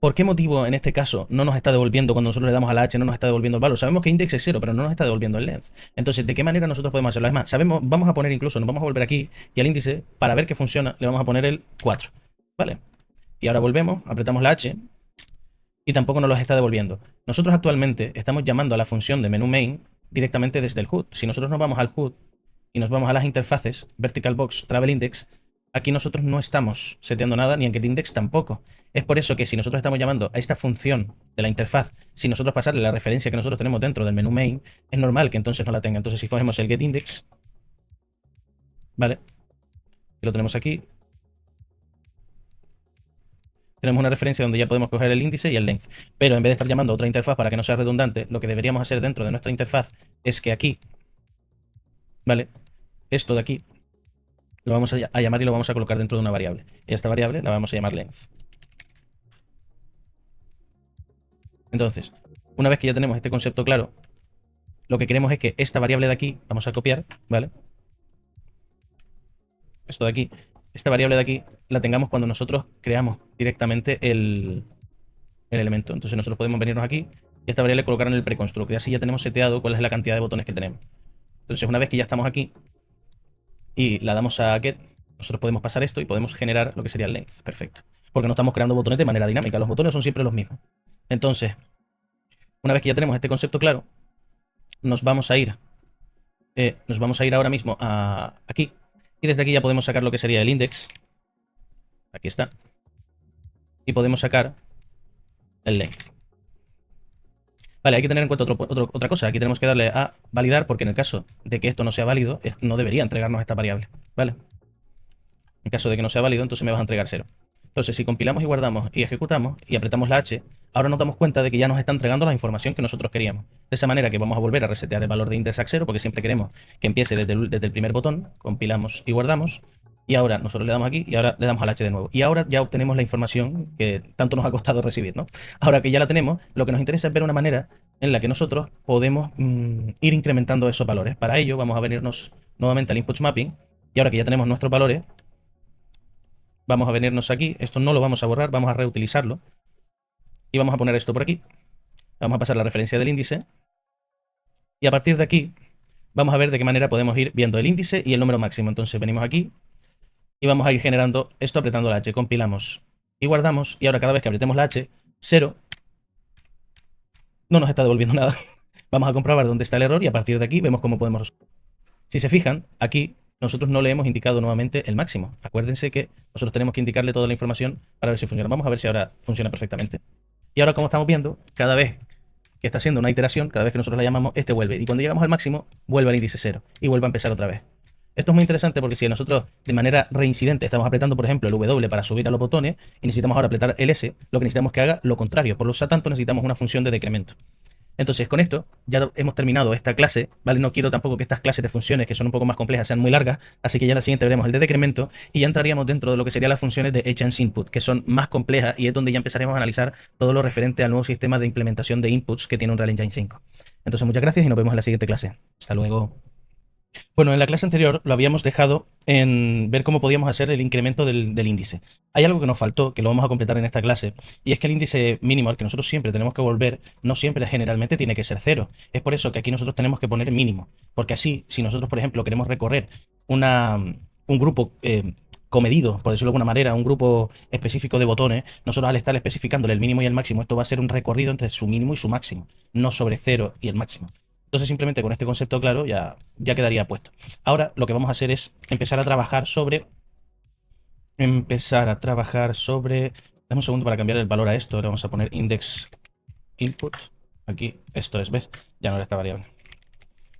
¿Por qué motivo en este caso no nos está devolviendo cuando nosotros le damos a la H, no nos está devolviendo el valor? Sabemos que index es 0, pero no nos está devolviendo el length. Entonces, ¿de qué manera nosotros podemos hacerlo? Es más, sabemos, vamos a poner incluso, nos vamos a volver aquí y al índice, para ver que funciona, le vamos a poner el 4. ¿Vale? Y ahora volvemos, apretamos la H y tampoco nos los está devolviendo. Nosotros actualmente estamos llamando a la función de menú main directamente desde el HUD. Si nosotros nos vamos al HUD y nos vamos a las interfaces, Vertical Box, Travel Index, aquí nosotros no estamos seteando nada, ni en getIndex tampoco. Es por eso que si nosotros estamos llamando a esta función de la interfaz, si nosotros pasarle la referencia que nosotros tenemos dentro del menú main, es normal que entonces no la tenga. Entonces si cogemos el getIndex, ¿vale? Y lo tenemos aquí. Tenemos una referencia donde ya podemos coger el índice y el length. Pero en vez de estar llamando a otra interfaz para que no sea redundante, lo que deberíamos hacer dentro de nuestra interfaz es que aquí, ¿vale? Esto de aquí, lo vamos a llamar y lo vamos a colocar dentro de una variable. Y esta variable la vamos a llamar length. Entonces, una vez que ya tenemos este concepto claro, lo que queremos es que esta variable de aquí, vamos a copiar, ¿vale? Esto de aquí, esta variable de aquí, la tengamos cuando nosotros creamos directamente el elemento. Entonces nosotros podemos venirnos aquí y esta variable colocar en el preconstruct. Y así ya tenemos seteado cuál es la cantidad de botones que tenemos. Entonces una vez que ya estamos aquí y la damos a get, nosotros podemos pasar esto y podemos generar lo que sería el length. Perfecto. Porque no estamos creando botones de manera dinámica. Los botones son siempre los mismos. Entonces, una vez que ya tenemos este concepto claro, nos vamos a ir ahora mismo a aquí. Y desde aquí ya podemos sacar lo que sería el index. Aquí está. Y podemos sacar el length. Vale, hay que tener en cuenta otra cosa. Aquí tenemos que darle a validar porque en el caso de que esto no sea válido, no debería entregarnos esta variable. ¿Vale? En caso de que no sea válido, entonces me vas a entregar 0. Entonces, si compilamos y guardamos y ejecutamos y apretamos la H, ahora nos damos cuenta de que ya nos está entregando la información que nosotros queríamos. De esa manera que vamos a volver a resetear el valor de index a 0 porque siempre queremos que empiece desde el primer botón. Compilamos y guardamos. Y ahora nosotros le damos aquí y ahora le damos al H de nuevo. Y ahora ya obtenemos la información que tanto nos ha costado recibir, ¿no? Ahora que ya la tenemos, lo que nos interesa es ver una manera en la que nosotros podemos ir incrementando esos valores. Para ello vamos a venirnos nuevamente al Inputs Mapping. Y ahora que ya tenemos nuestros valores, vamos a venirnos aquí. Esto no lo vamos a borrar, vamos a reutilizarlo. Y vamos a poner esto por aquí. Vamos a pasar la referencia del índice. Y a partir de aquí, vamos a ver de qué manera podemos ir viendo el índice y el número máximo. Entonces venimos aquí y vamos a ir generando esto apretando la H. Compilamos y guardamos. Y ahora cada vez que apretemos la H, 0, no nos está devolviendo nada. Vamos a comprobar dónde está el error y a partir de aquí vemos cómo podemos resolver. Si se fijan, aquí nosotros no le hemos indicado nuevamente el máximo. Acuérdense que nosotros tenemos que indicarle toda la información para ver si funciona. Vamos a ver si ahora funciona perfectamente. Y ahora, como estamos viendo, cada vez que está haciendo una iteración, cada vez que nosotros la llamamos, este vuelve. Y cuando llegamos al máximo, vuelve al índice 0 y vuelve a empezar otra vez. Esto es muy interesante porque si nosotros de manera reincidente estamos apretando, por ejemplo, el W para subir a los botones y necesitamos ahora apretar el S, lo que necesitamos que haga lo contrario. Por lo tanto, necesitamos una función de decremento. Entonces, con esto ya hemos terminado esta clase, ¿vale? No quiero tampoco que estas clases de funciones, que son un poco más complejas, sean muy largas, así que ya en la siguiente veremos el de decremento y ya entraríamos dentro de lo que serían las funciones de Agents Input, que son más complejas y es donde ya empezaremos a analizar todo lo referente al nuevo sistema de implementación de inputs que tiene Unreal Engine 5. Entonces, muchas gracias y nos vemos en la siguiente clase. Hasta luego. Bueno, en la clase anterior lo habíamos dejado en ver cómo podíamos hacer el incremento del índice. Hay algo que nos faltó, que lo vamos a completar en esta clase, y es que el índice mínimo al que nosotros siempre tenemos que volver, no siempre generalmente tiene que ser 0. Es por eso que aquí nosotros tenemos que poner mínimo, porque así, si nosotros, por ejemplo, queremos recorrer un grupo comedido, por decirlo de alguna manera, un grupo específico de botones, nosotros al estar especificándole el mínimo y el máximo, esto va a ser un recorrido entre su mínimo y su máximo, no sobre 0 y el máximo. Entonces simplemente con este concepto claro ya quedaría puesto. Ahora lo que vamos a hacer es empezar a trabajar sobre... Dame un segundo para cambiar el valor a esto. Le vamos a poner index input. Aquí, esto es, ¿ves? Ya no era esta variable.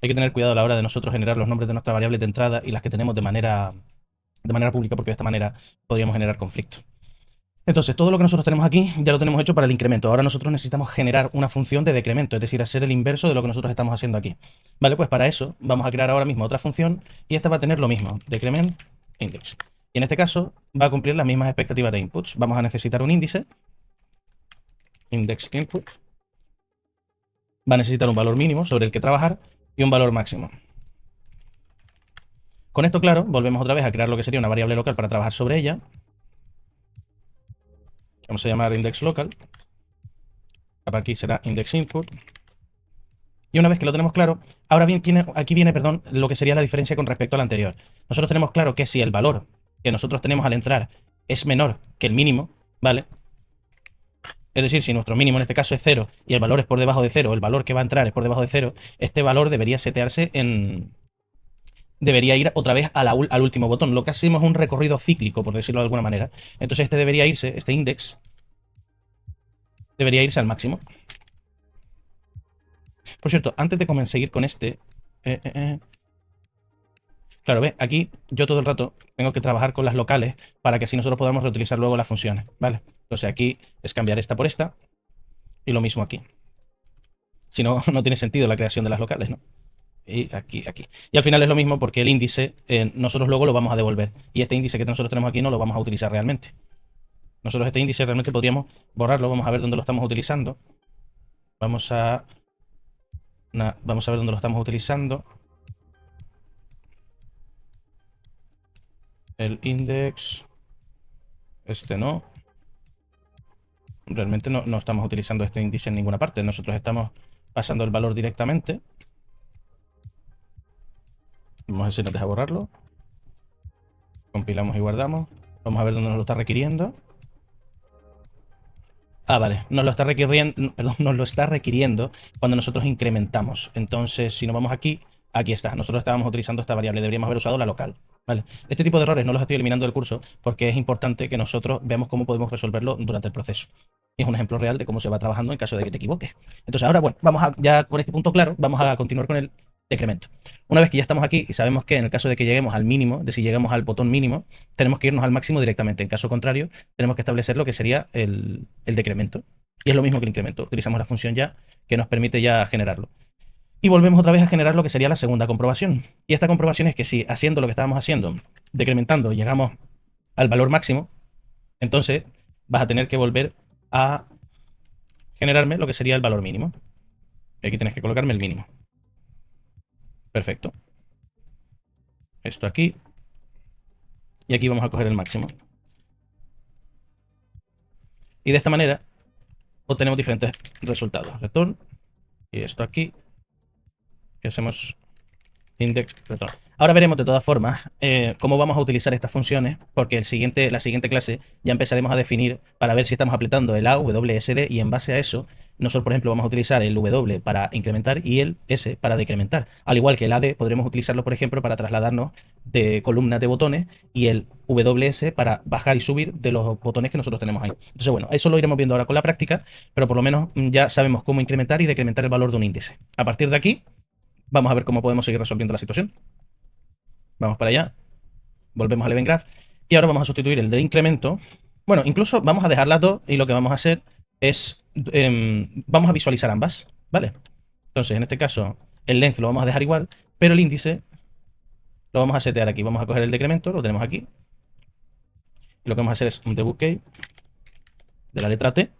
Hay que tener cuidado a la hora de nosotros generar los nombres de nuestras variables de entrada y las que tenemos de manera pública, porque de esta manera podríamos generar conflicto. Entonces, todo lo que nosotros tenemos aquí ya lo tenemos hecho para el incremento. Ahora nosotros necesitamos generar una función de decremento, es decir, hacer el inverso de lo que nosotros estamos haciendo aquí. Vale, pues para eso vamos a crear ahora mismo otra función y esta va a tener lo mismo, decrement index. Y en este caso va a cumplir las mismas expectativas de inputs. Vamos a necesitar un índice, index input. Va a necesitar un valor mínimo sobre el que trabajar y un valor máximo. Con esto, claro, volvemos otra vez a crear lo que sería una variable local para trabajar sobre ella. Vamos a llamar index local. Para aquí será index input. Y una vez que lo tenemos claro, ahora bien, aquí viene, perdón, lo que sería la diferencia con respecto al anterior. Nosotros tenemos claro que si el valor que nosotros tenemos al entrar es menor que el mínimo, ¿vale? Es decir, si nuestro mínimo en este caso es 0 y el valor es por debajo de 0, el valor que va a entrar es por debajo de 0, este valor debería setearse en... Debería ir otra vez al último botón. Lo que hacemos es un recorrido cíclico, por decirlo de alguna manera. Entonces este debería irse, este index, debería irse al máximo. Por cierto, antes de seguir con este... Claro, ve, aquí yo todo el rato tengo que trabajar con las locales para que así nosotros podamos reutilizar luego las funciones, ¿vale? Entonces aquí es cambiar esta por esta y lo mismo aquí. Si no, no tiene sentido la creación de las locales, ¿no? Y aquí, aquí. Y al final es lo mismo porque el índice nosotros luego lo vamos a devolver. Y este índice que nosotros tenemos aquí no lo vamos a utilizar realmente. Nosotros este índice realmente podríamos borrarlo. Vamos a ver dónde lo estamos utilizando. Vamos a ver dónde lo estamos utilizando. El index. Este no. Realmente no estamos utilizando este índice en ninguna parte. Nosotros estamos pasando el valor directamente. Vamos a ver si nos deja borrarlo. Compilamos y guardamos. Vamos a ver dónde nos lo está requiriendo. Ah, vale. Nos lo está requiriendo, perdón, nos lo está requiriendo cuando nosotros incrementamos. Entonces, si nos vamos aquí, aquí está. Nosotros estábamos utilizando esta variable. Deberíamos haber usado la local. ¿Vale? Este tipo de errores no los estoy eliminando del curso porque es importante que nosotros veamos cómo podemos resolverlo durante el proceso. Es un ejemplo real de cómo se va trabajando en caso de que te equivoques. Entonces, ahora, bueno, ya con este punto claro, vamos a continuar con el decremento. Una vez que ya estamos aquí y sabemos que en el caso de que lleguemos al mínimo, de si llegamos al botón mínimo, tenemos que irnos al máximo directamente. En caso contrario, tenemos que establecer lo que sería el decremento. Y es lo mismo que el incremento. Utilizamos la función ya que nos permite ya generarlo. Y volvemos otra vez a generar lo que sería la segunda comprobación. Y esta comprobación es que si haciendo lo que estábamos haciendo, decrementando, llegamos al valor máximo, entonces vas a tener que volver a generarme lo que sería el valor mínimo. Y aquí tienes que colocarme el mínimo. Perfecto. Esto aquí. Y aquí vamos a coger el máximo. Y de esta manera obtenemos diferentes resultados. Return. Y esto aquí. Y hacemos index return. Ahora veremos de todas formas cómo vamos a utilizar estas funciones, porque la siguiente clase ya empezaremos a definir para ver si estamos aplicando el A, W, S, D, y en base a eso, nosotros por ejemplo vamos a utilizar el W para incrementar y el S para decrementar. Al igual que el AD podremos utilizarlo por ejemplo para trasladarnos de columnas de botones y el WS para bajar y subir de los botones que nosotros tenemos ahí. Entonces bueno, eso lo iremos viendo ahora con la práctica, pero por lo menos ya sabemos cómo incrementar y decrementar el valor de un índice. A partir de aquí, vamos a ver cómo podemos seguir resolviendo la situación. Vamos para allá. Volvemos al Event Graph. Y ahora vamos a sustituir el de incremento. Bueno, incluso vamos a dejar las dos y lo que vamos a hacer es... vamos a visualizar ambas, ¿vale? Entonces, en este caso, el length lo vamos a dejar igual, pero el índice lo vamos a setear aquí. Vamos a coger el decremento, lo tenemos aquí. Y lo que vamos a hacer es un debug key de la letra T.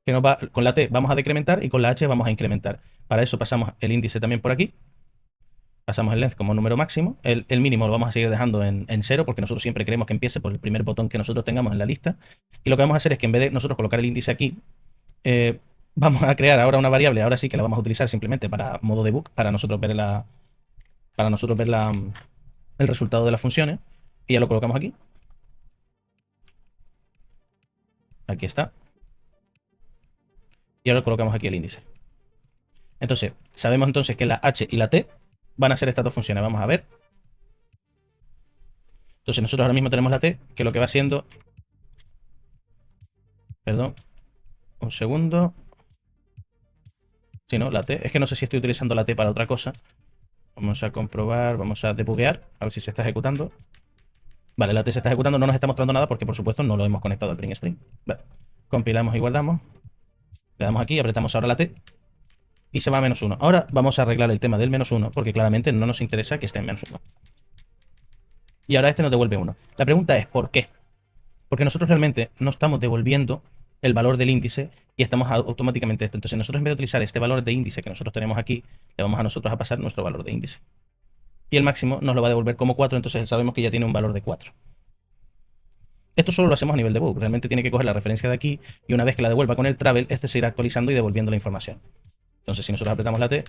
Que nos va, con la T vamos a decrementar y con la H vamos a incrementar. Para eso pasamos el índice también por aquí. Pasamos el length como número máximo. El mínimo lo vamos a seguir dejando en 0 porque nosotros siempre queremos que empiece por el primer botón que nosotros tengamos en la lista. Y lo que vamos a hacer es que en vez de nosotros colocar el índice aquí, vamos a crear ahora una variable. Ahora sí que la vamos a utilizar simplemente para modo debug, para nosotros ver el resultado de las funciones. Y ya lo colocamos aquí. Aquí está. Y ahora colocamos aquí el índice. Entonces, sabemos entonces que la H y la T van a ser estas dos funciones. Vamos a ver. Entonces nosotros ahora mismo tenemos la T, que lo que va haciendo... Perdón. Un segundo. Si no, la T. Es que no sé si estoy utilizando la T para otra cosa. Vamos a comprobar, vamos a debuguear, a ver si se está ejecutando. Vale, la T se está ejecutando, no nos está mostrando nada porque por supuesto no lo hemos conectado al print string. Vale. Compilamos y guardamos. Le damos aquí, apretamos ahora la T. Y se va a -1. Ahora vamos a arreglar el tema del -1 porque claramente no nos interesa que esté en -1. Y ahora este nos devuelve 1. La pregunta es, ¿por qué? Porque nosotros realmente no estamos devolviendo el valor del índice y estamos automáticamente esto. Entonces nosotros en vez de utilizar este valor de índice que nosotros tenemos aquí, le vamos a nosotros a pasar nuestro valor de índice. Y el máximo nos lo va a devolver como 4, entonces sabemos que ya tiene un valor de 4. Esto solo lo hacemos a nivel debug. Realmente tiene que coger la referencia de aquí y una vez que la devuelva con el travel, este se irá actualizando y devolviendo la información. Entonces, si nosotros apretamos la T,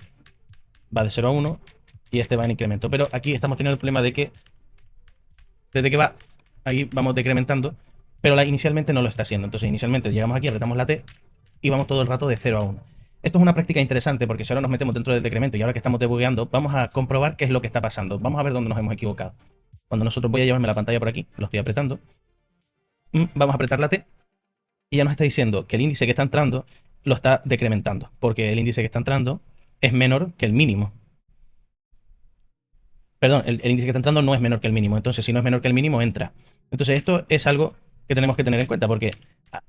va de 0 a 1 y este va en incremento. Pero aquí estamos teniendo el problema de que desde que va, ahí vamos decrementando, pero inicialmente no lo está haciendo. Entonces, inicialmente llegamos aquí, apretamos la T y vamos todo el rato de 0 a 1. Esto es una práctica interesante porque si ahora nos metemos dentro del decremento y ahora que estamos debugueando, vamos a comprobar qué es lo que está pasando. Vamos a ver dónde nos hemos equivocado. Cuando nosotros voy a llevarme la pantalla por aquí, lo estoy apretando, vamos a apretar la T y ya nos está diciendo que el índice que está entrando lo está decrementando, porque el índice que está entrando es menor que el mínimo. Perdón, el índice que está entrando no es menor que el mínimo, entonces si no es menor que el mínimo, entra. Entonces esto es algo que tenemos que tener en cuenta, porque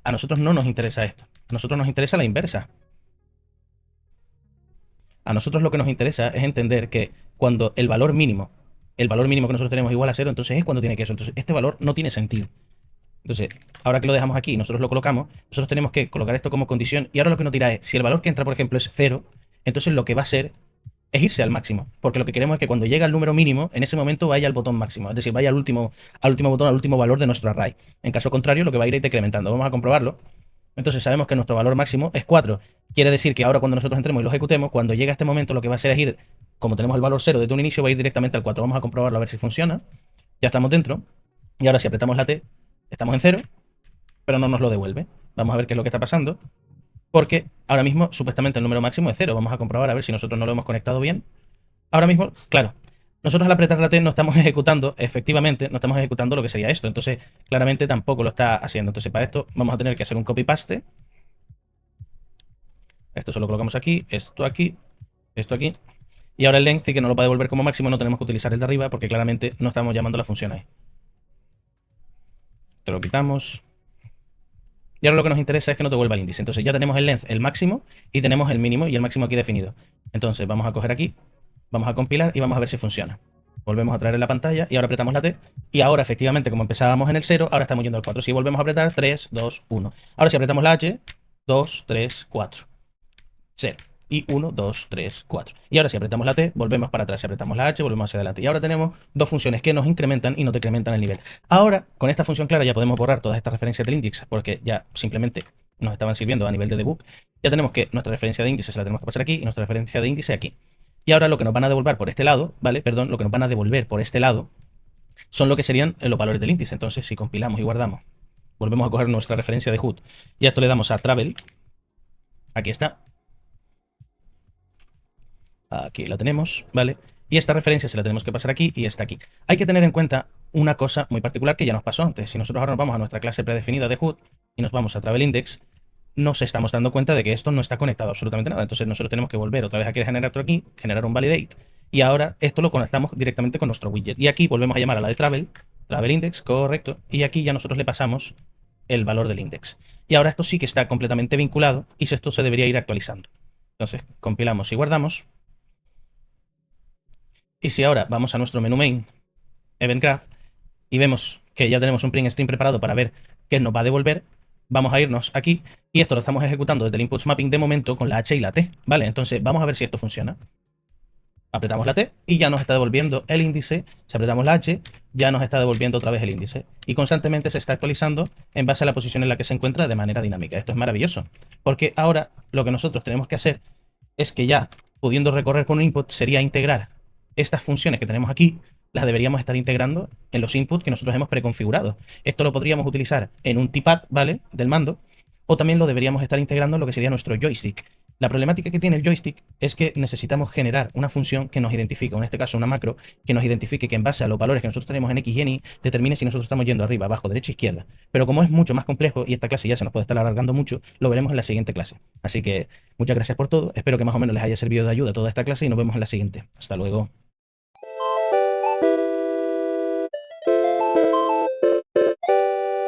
a nosotros no nos interesa esto, a nosotros nos interesa la inversa. A nosotros lo que nos interesa es entender que cuando el valor mínimo que nosotros tenemos igual a 0, entonces es cuando tiene que eso. Entonces este valor no tiene sentido. Entonces, ahora que lo dejamos aquí y nosotros lo colocamos, nosotros tenemos que colocar esto como condición y ahora lo que nos dirá es, si el valor que entra, por ejemplo, es 0, entonces lo que va a hacer es irse al máximo, porque lo que queremos es que cuando llegue al número mínimo, en ese momento vaya al botón máximo, es decir, vaya al último botón, al último valor de nuestro array. En caso contrario, lo que va a ir es decrementando. Vamos a comprobarlo. Entonces sabemos que nuestro valor máximo es 4. Quiere decir que ahora cuando nosotros entremos y lo ejecutemos, cuando llegue a este momento, lo que va a hacer es ir, como tenemos el valor 0 desde un inicio, va a ir directamente al 4. Vamos a comprobarlo a ver si funciona. Ya estamos dentro. Y ahora si apretamos la T, estamos en 0, pero no nos lo devuelve. Vamos a ver qué es lo que está pasando. Porque ahora mismo, supuestamente, el número máximo es 0. Vamos a comprobar a ver si nosotros no lo hemos conectado bien. Ahora mismo, claro, nosotros al apretar la T no estamos ejecutando, efectivamente, no estamos ejecutando lo que sería esto. Entonces, claramente tampoco lo está haciendo. Entonces, para esto vamos a tener que hacer un copy-paste. Esto se lo colocamos aquí, esto aquí, esto aquí. Y ahora el length sí que no lo va a devolver como máximo, no tenemos que utilizar el de arriba porque claramente no estamos llamando la función ahí. Te lo quitamos. Y ahora lo que nos interesa es que no te vuelva el índice. Entonces ya tenemos el length, el máximo, y tenemos el mínimo y el máximo aquí definido. Entonces vamos a coger aquí, vamos a compilar y vamos a ver si funciona. Volvemos a traer en la pantalla y ahora apretamos la T. Y ahora efectivamente, como empezábamos en el 0, ahora estamos yendo al 4. Si volvemos a apretar, 3, 2, 1. Ahora si apretamos la H, 2, 3, 4. 0. Y 1, 2, 3, 4. Y ahora si apretamos la T, volvemos para atrás. Si apretamos la H, volvemos hacia adelante. Y ahora tenemos dos funciones que nos incrementan y nos decrementan el nivel. Ahora, con esta función clara ya podemos borrar todas estas referencias del índice porque ya simplemente nos estaban sirviendo a nivel de debug. Ya tenemos que nuestra referencia de índice se la tenemos que pasar aquí y nuestra referencia de índice aquí. Y ahora lo que nos van a devolver por este lado, ¿vale? Perdón, lo que nos van a devolver por este lado son lo que serían los valores del índice. Entonces, si compilamos y guardamos, volvemos a coger nuestra referencia de HUD y a esto le damos a travel. Aquí está. Aquí la tenemos, ¿vale? Y esta referencia se la tenemos que pasar aquí y esta aquí. Hay que tener en cuenta una cosa muy particular que ya nos pasó antes. Si nosotros ahora nos vamos a nuestra clase predefinida de HUD y nos vamos a travel index, nos estamos dando cuenta de que esto no está conectado a absolutamente nada. Entonces nosotros tenemos que volver otra vez aquí a generar otro aquí, generar un validate. Y ahora esto lo conectamos directamente con nuestro widget. Y aquí volvemos a llamar a la de travel index, correcto. Y aquí ya nosotros le pasamos el valor del index. Y ahora esto sí que está completamente vinculado y esto se debería ir actualizando. Entonces compilamos y guardamos. Y si ahora vamos a nuestro menú main, Event Graph, y vemos que ya tenemos un print stream preparado para ver qué nos va a devolver, vamos a irnos aquí, y esto lo estamos ejecutando desde el inputs mapping de momento con la H y la T, ¿vale? Entonces vamos a ver si esto funciona. Apretamos la T y ya nos está devolviendo el índice. Si apretamos la H, ya nos está devolviendo otra vez el índice. Y constantemente se está actualizando en base a la posición en la que se encuentra de manera dinámica. Esto es maravilloso, porque ahora lo que nosotros tenemos que hacer es que ya, pudiendo recorrer con un input, sería integrar estas funciones que tenemos aquí, las deberíamos estar integrando en los inputs que nosotros hemos preconfigurado. Esto lo podríamos utilizar en un tipad, ¿vale? Del mando, o también lo deberíamos estar integrando en lo que sería nuestro joystick. La problemática que tiene el joystick es que necesitamos generar una función que nos identifique, en este caso una macro, que nos identifique que en base a los valores que nosotros tenemos en X y en Y, determine si nosotros estamos yendo arriba, abajo, derecha, izquierda. Pero como es mucho más complejo y esta clase ya se nos puede estar alargando mucho, lo veremos en la siguiente clase. Así que muchas gracias por todo, espero que más o menos les haya servido de ayuda toda esta clase y nos vemos en la siguiente. Hasta luego.